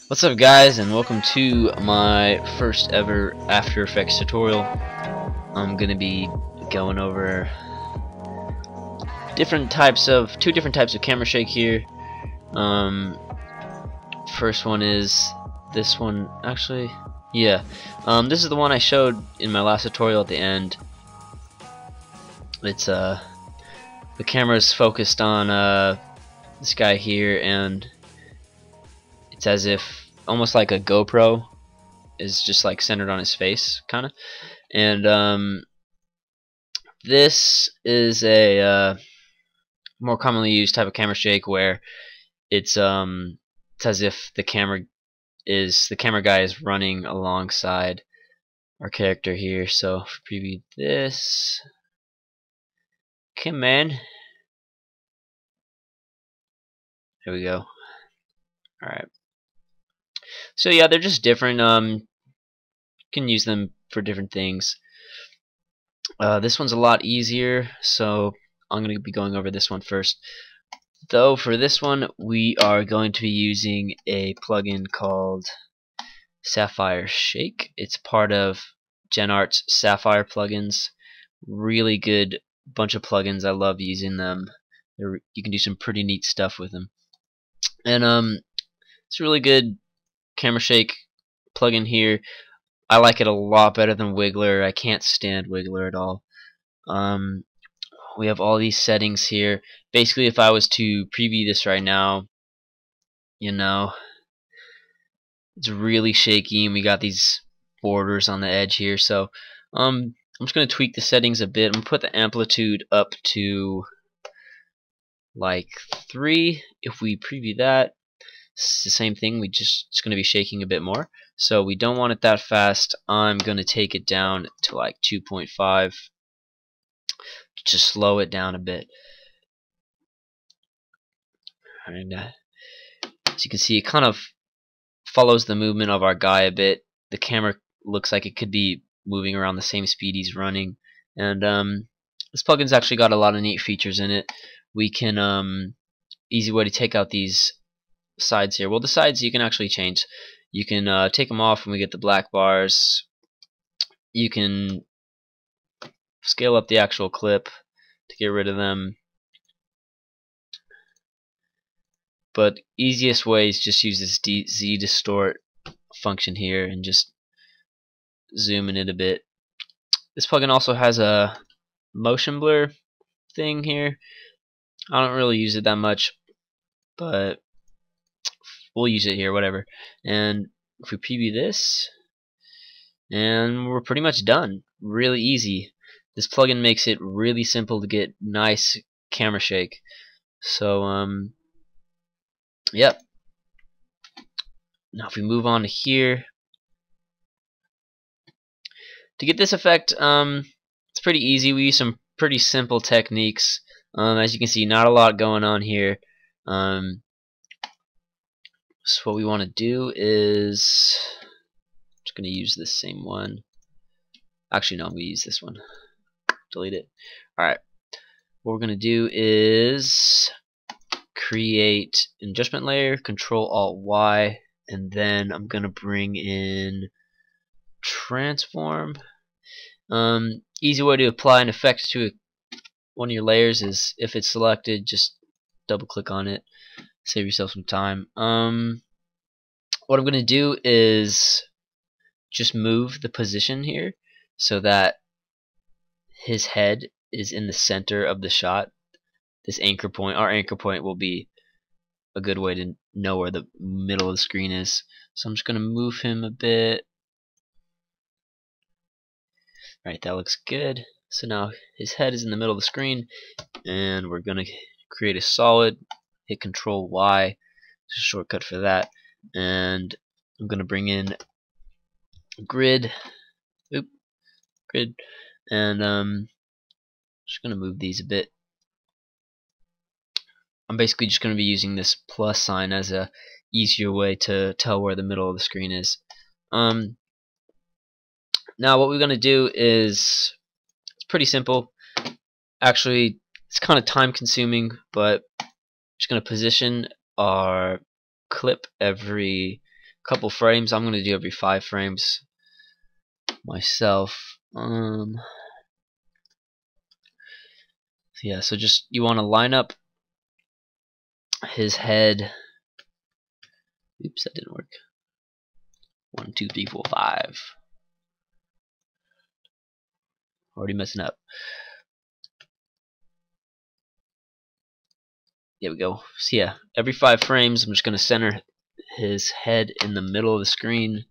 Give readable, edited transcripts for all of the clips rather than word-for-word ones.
What's up guys, and welcome to my first ever After Effects tutorial. I'm gonna be going over two different types of camera shake here. First one is this one, actually. Yeah. This is the one I showed in my last tutorial at the end. It's the camera's focused on this guy here, and it's as if almost like a GoPro is just like centered on his face, kind of. And this is a more commonly used type of camera shake where it's as if the camera guy is running alongside our character here. So if we preview this, come on, there we go. All right. So yeah, they're just different. You can use them for different things. This one's a lot easier, so I'm going to be going over this one first. Though for this one, we are going to be using a plugin called Sapphire Shake. It's part of GenArt's Sapphire plugins. Really good bunch of plugins. I love using them. You can do some pretty neat stuff with them. And it's a really good camera shake plugin here. I like it a lot better than Wiggler. I can't stand Wiggler at all. We have all these settings here. Basically, if I was to preview this right now, you know, it's really shaky, and we got these borders on the edge here. So I'm just going to tweak the settings a bit. I'm going to put the amplitude up to like 3. If we preview that, it's the same thing. It's going to be shaking a bit more. So we don't want it that fast. I'm going to take it down to like 2.5 to slow it down a bit. And as you can see, it kind of follows the movement of our guy a bit. The camera looks like it could be moving around the same speed he's running. And this plugin's actually got a lot of neat features in it. We can easy way to take out these sides here. Well, the sides you can actually change. You can take them off when we get the black bars. You can scale up the actual clip to get rid of them. But easiest way is just use this Z distort function here and just zoom in it a bit. This plugin also has a motion blur thing here. I don't really use it that much, but we'll use it here, whatever. And if we preview this, and we're pretty much done. Really easy. This plugin makes it really simple to get nice camera shake. So yep. Now if we move on to here, to get this effect, it's pretty easy. We use some pretty simple techniques. As you can see, not a lot going on here. So what we want to do is just going to use this same one. Actually, no, I'm going to use this one. Delete it. Alright. What we're going to do is create an adjustment layer, Control-Alt-Y, and then I'm going to bring in transform. Easy way to apply an effect to one of your layers is if it's selected, just double click on it. Save yourself some time. What I'm going to do is just move the position here so that his head is in the center of the shot. This anchor point, our anchor point, will be a good way to know where the middle of the screen is. So I'm just going to move him a bit. Right, that looks good. So now his head is in the middle of the screen, and we're going to create a solid. Hit Control Y, it's a shortcut for that, and I'm going to bring in grid, and just going to move these a bit. I'm basically just going to be using this plus sign as a easier way to tell where the middle of the screen is. Now what we're going to do is, it's pretty simple. Actually, it's kind of time consuming, but just going to position our clip every couple frames. I'm gonna do every 5 frames myself. Yeah, so just you want to line up his head. Oops, that didn't work. 1, 2, 3, 4, 5. Already messing up. There we go. So yeah, every 5 frames, I'm just gonna center his head in the middle of the screen.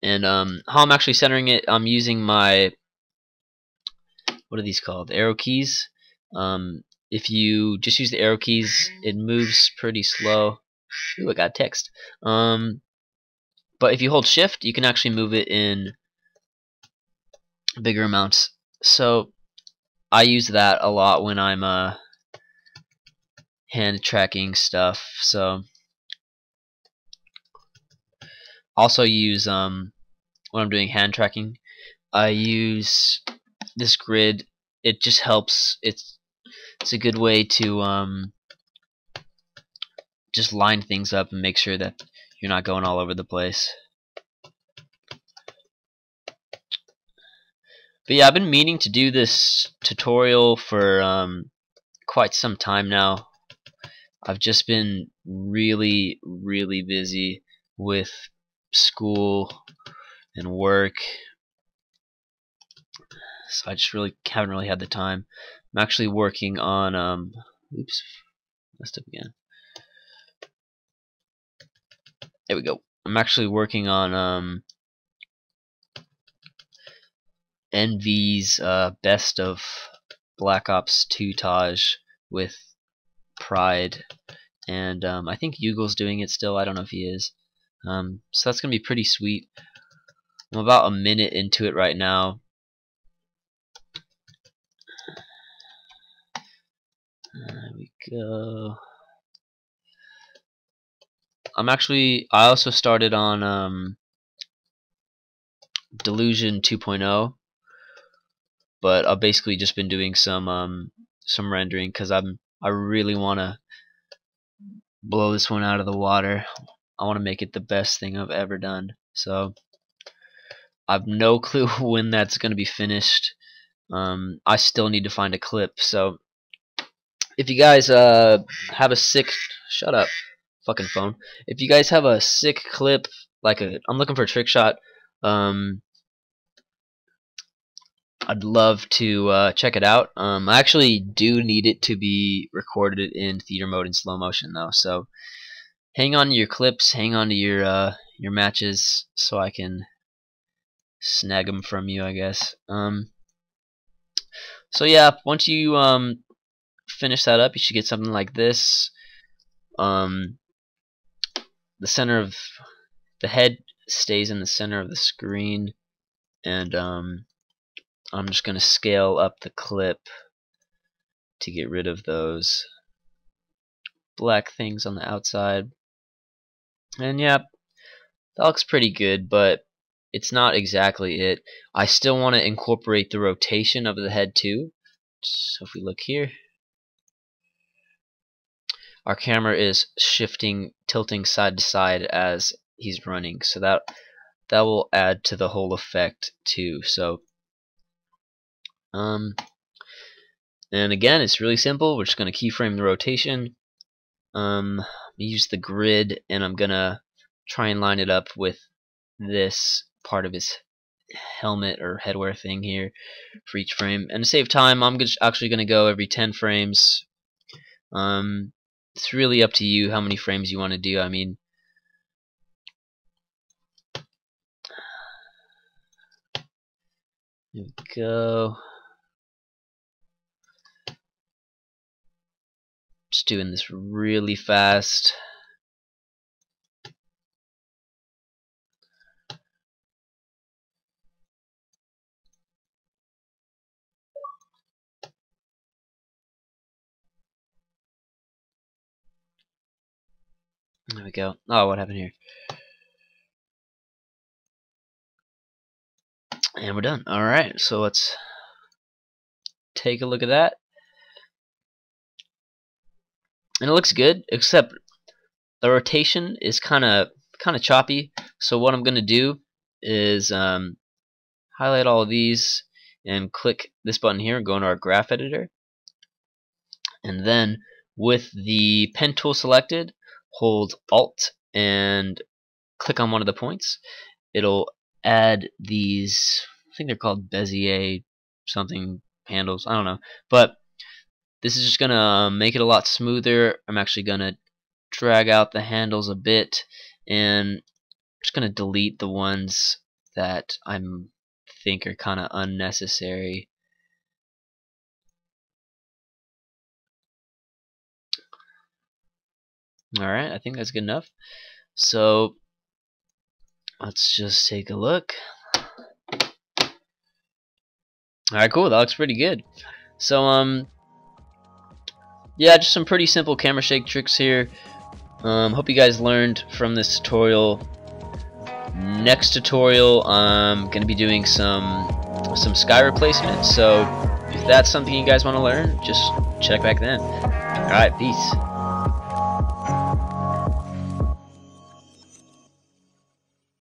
And how I'm actually centering it, I'm using my, what are these called? Arrow keys. If you just use the arrow keys, it moves pretty slow. Ooh, I got text. But if you hold shift, you can actually move it in bigger amounts. So I use that a lot when I'm hand tracking stuff. So also use when I'm doing hand tracking, I use this grid. It just helps. It's a good way to just line things up and make sure that you're not going all over the place. But yeah, I've been meaning to do this tutorial for quite some time now. I've just been really busy with school and work, so I just really haven't really had the time. I'm actually working on oops, messed up again. There we go. I'm actually working on Envy's best of Black Ops 2 Taj with Pride, and I think Yugel's doing it still. I don't know if he is. So that's gonna be pretty sweet. I'm about a minute into it right now. There we go. I also started on Delusion 2.0, but I've basically just been doing some rendering because I really want to blow this one out of the water. I want to make it the best thing I've ever done. So I've no clue when that's going to be finished. I still need to find a clip. So if you guys have a sick, shut up, fucking phone. If you guys have a sick clip, like I'm looking for a trick shot. I'd love to check it out. I actually do need it to be recorded in theater mode in slow motion though, so hang on to your clips, hang on to your matches, so I can snag them from you, I guess. So yeah, once you finish that up, you should get something like this. The center of the head stays in the center of the screen, and I'm just gonna scale up the clip to get rid of those black things on the outside. And yeah, that looks pretty good, but it's not exactly it. I still want to incorporate the rotation of the head too. So if we look here, our camera is shifting, tilting side to side as he's running, so that will add to the whole effect too. So and again, it's really simple. We're just going to keyframe the rotation. Use the grid, and I'm gonna try and line it up with this part of his helmet or headwear thing here for each frame. And to save time, I'm actually gonna go every 10 frames. It's really up to you how many frames you want to do. I mean, here we go. Just doing this really fast. There we go. Oh, what happened here? And we're done. Alright, so let's take a look at that. and it looks good, except the rotation is kind of choppy. So what I'm gonna do is highlight all of these and click this button here and go into our graph editor, and then with the pen tool selected, hold Alt and click on one of the points. It'll add these, I think they're called Bezier something handles, I don't know, but this is just gonna make it a lot smoother. I'm actually gonna drag out the handles a bit, and I'm just gonna delete the ones that I think are kind of unnecessary. Alright, I think that's good enough. So let's just take a look. Alright, cool, that looks pretty good. So yeah, just some pretty simple camera shake tricks here. Hope you guys learned from this tutorial. Next tutorial, I'm gonna be doing some sky replacement, so if that's something you guys want to learn, just check back then. Alright, peace.